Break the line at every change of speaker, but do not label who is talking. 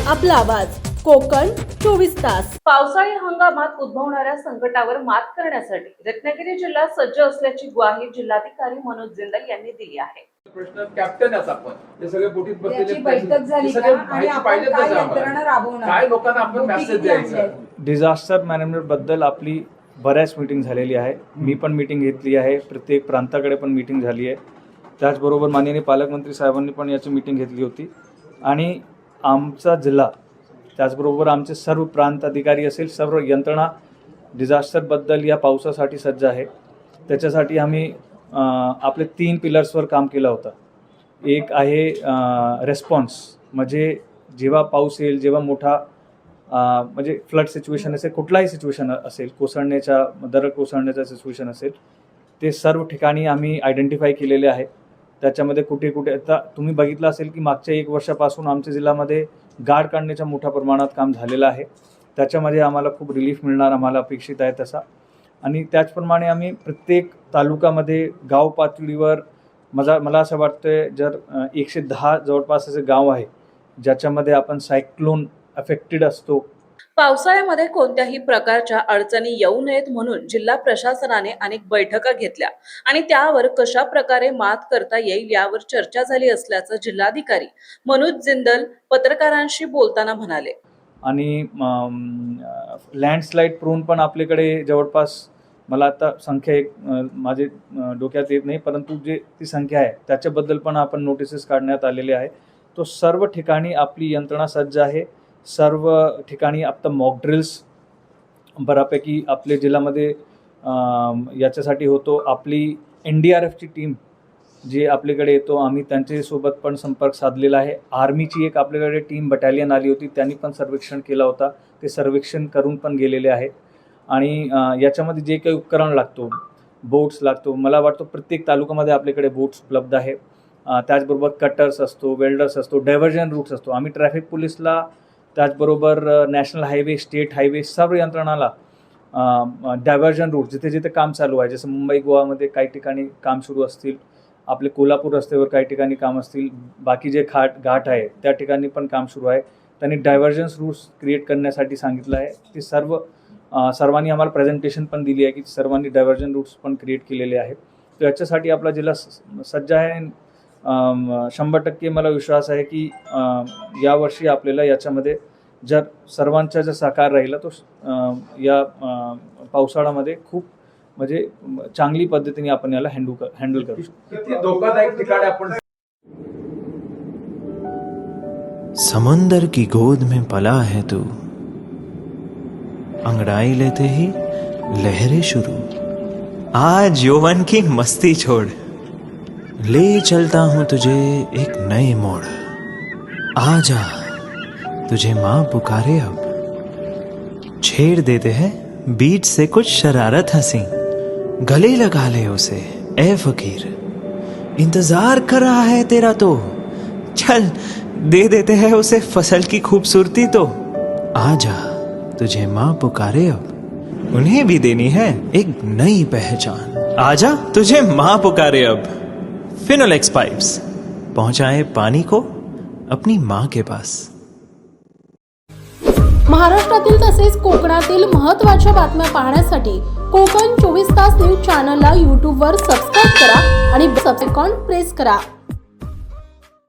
आपला आवाज कोकण 24 तास।
पावसाळी हंगामात उद्भवणाऱ्या संकटावर मात करण्यासाठी रत्नागिरी जिल्हा सज्ज असल्याची ग्वाही जिल्हाधिकारी मनोज जिंदाल यांनी दिली आहे।
प्रश्न कॅप्टन आहेत आपण, हे सगळे बोटीत बसलेले
बैठक झाली का आणि आपण काय यंत्रणा राबवणार,
काय लोकांना आपण मेसेज द्यायचा।
डिझास्टर मॅनेजमेंट बद्दल आपली बऱ्याच मीटिंग झालेली आहे। मी पण मीटिंग घेतली आहे, प्रत्येक प्रांताकडे पण मीटिंग झाली आहे। त्याचबरोबर माननीय पालकमंत्री साहेबांनी पण याची मीटिंग घेतली होती आणि आमचा जिल्हा त्याचबरोबर आमचे सर्व प्रांत अधिकारी असेल, सर्व यंत्रणा डिझास्टरबद्दल या पावसासाठी सज्ज आहे। त्याच्यासाठी आम्ही आपले 3 पिलर्सवर काम केलं होतं। एक आहे रेस्पॉन्स, म्हणजे जेव्हा पाऊस येईल, जेव्हा मोठा म्हणजे फ्लड सिच्युएशन असेल, कुठलाही सिच्युएशन असेल, कोसळण्याच्या दरड कोसळण्याचा सिच्युएशन असेल, ते सर्व ठिकाणी आम्ही आयडेंटिफाय केलेले आहे। त्याच्यामध्ये कुठे कुठे आता तुम्ही बघितलं असेल की मागच्या 1 वर्षापासून आमच्या जिल्ह्यामध्ये गाड काढण्याच्या मोठ्या प्रमाणात काम झालेलं आहे। त्याच्यामध्ये आम्हाला खूप रिलीफ मिळणार आम्हाला अपेक्षित आहे तसा। आणि त्याचप्रमाणे आम्ही प्रत्येक तालुक्यामध्ये गाव पातळीवर मला असं वाटतं जर 110 जवळपास असे गाव आहे ज्याच्यामध्ये आपण सायक्लोन अफेक्टेड असतो।
पावसाळ्यामध्ये कोणत्याही प्रकारच्या अडचणी येऊ नयेत म्हणून जिल्हा प्रशासनाने अनेक बैठका घेतल्या आणि त्यावर कशा प्रकारे मात करता येईल यावर चर्चा झाली असल्याचं जिल्हाधिकारी मनोज जिंदाल पत्रकारांशी बोलताना म्हणाले।
आणि लँडस्लाईड प्रोन पण आपल्याकडे जवळपास मला आता संख्या एक माझे डोक्यात येत नाही, परंतु जे ती संख्या आहे त्याच्याबद्दल पण आपण नोटिसेस काढण्यात आलेले आहे। तो सर्व ठिकाणी आपली यंत्रणा सज्ज आहे। सर्व ठिकाणी आता मॉक ड्रिल्स बऱ्यापैकी आपल्या जिल्ह्यामध्ये याच्यासाठी होतो। आपली NDRFची टीम जी आपल्याकडे येतो, आम्ही त्यांच्यासोबत पण संपर्क साधलेला आहे। आर्मीची एक आपल्याकडे टीम बटालियन आली होती, त्यांनी पण सर्वेक्षण केला होता, ते सर्वेक्षण करून पण गेलेले आहेत। आणि याच्यामध्ये जे काही उपकरण लागतो, बोट्स लागतो, मला वाटतं प्रत्येक तालुक्यामध्ये आपल्याकडे बोट्स उपलब्ध आहे। त्याचबरोबर कटर्स असतो, वेल्डर्स असतो, डायव्हर्जन रूट्स असतो। आम्ही ट्रॅफिक पोलीसला त्याचबरोबर नॅशनल हायवे, स्टेट हायवे सर्व यंत्रणाला डायव्हर्जन रूट जिथे जिथे काम चालू आहे, जसं मुंबई गोवामध्ये काही ठिकाणी काम सुरू असतील, आपले कोल्हापूर रस्त्यावर काही ठिकाणी काम असतील, बाकी जे घाट आहे त्या ठिकाणी पण काम सुरू आहे। त्यांनी डायव्हर्जन्स रूट्स क्रिएट करण्यासाठी सांगितलं आहे। ते सर्वांनी आम्हाला प्रेझेंटेशन पण दिली आहे की सर्वांनी डायव्हर्जन रूट्स पण क्रिएट केलेले आहेत। तर याच्यासाठी आपला जिल्हा सज्ज आहे। 100% मला विश्वास आहे की यावर्षी आपल्याला याच्यामध्ये जर सर्वांचा जर सहकार राहिला तो या पावसाळ्यामध्ये खूप म्हणजे चांगली पद्धतीने आपण याला हँडल करू शकतो।
किती धोकादायक ठिकाणी आपण
समंदर की गोद में पला है तू, अंगड़ाई लेते ही लहरें शुरू। आज यौवन की मस्ती छोड़, ले चलता हूं तुझे एक नए मोड़। आजा तुझे माँ पुकारे अब, छेड़ देते हैं बीच से कुछ शरारत हंसी। गले लगा ले उसे ए फकीर, इंतजार कर रहा है तेरा तो, चल दे देते हैं उसे फसल की खूबसूरती तो। आजा तुझे माँ पुकारे अब, उन्हें भी देनी है एक नई पहचान। आजा तुझे माँ पुकारे अब। फिनोलेक्स पाइप्स पहुंचाए पानी को अपनी माँ के पास।
महाराष्ट्रातील तसेच कोकणातील महत्त्वाच्या बातम्या पाहण्यासाठी कोकण 24 तास न्यूज चॅनलला YouTube वर सबस्क्राइब करा आणि बेल आयकॉन प्रेस करा।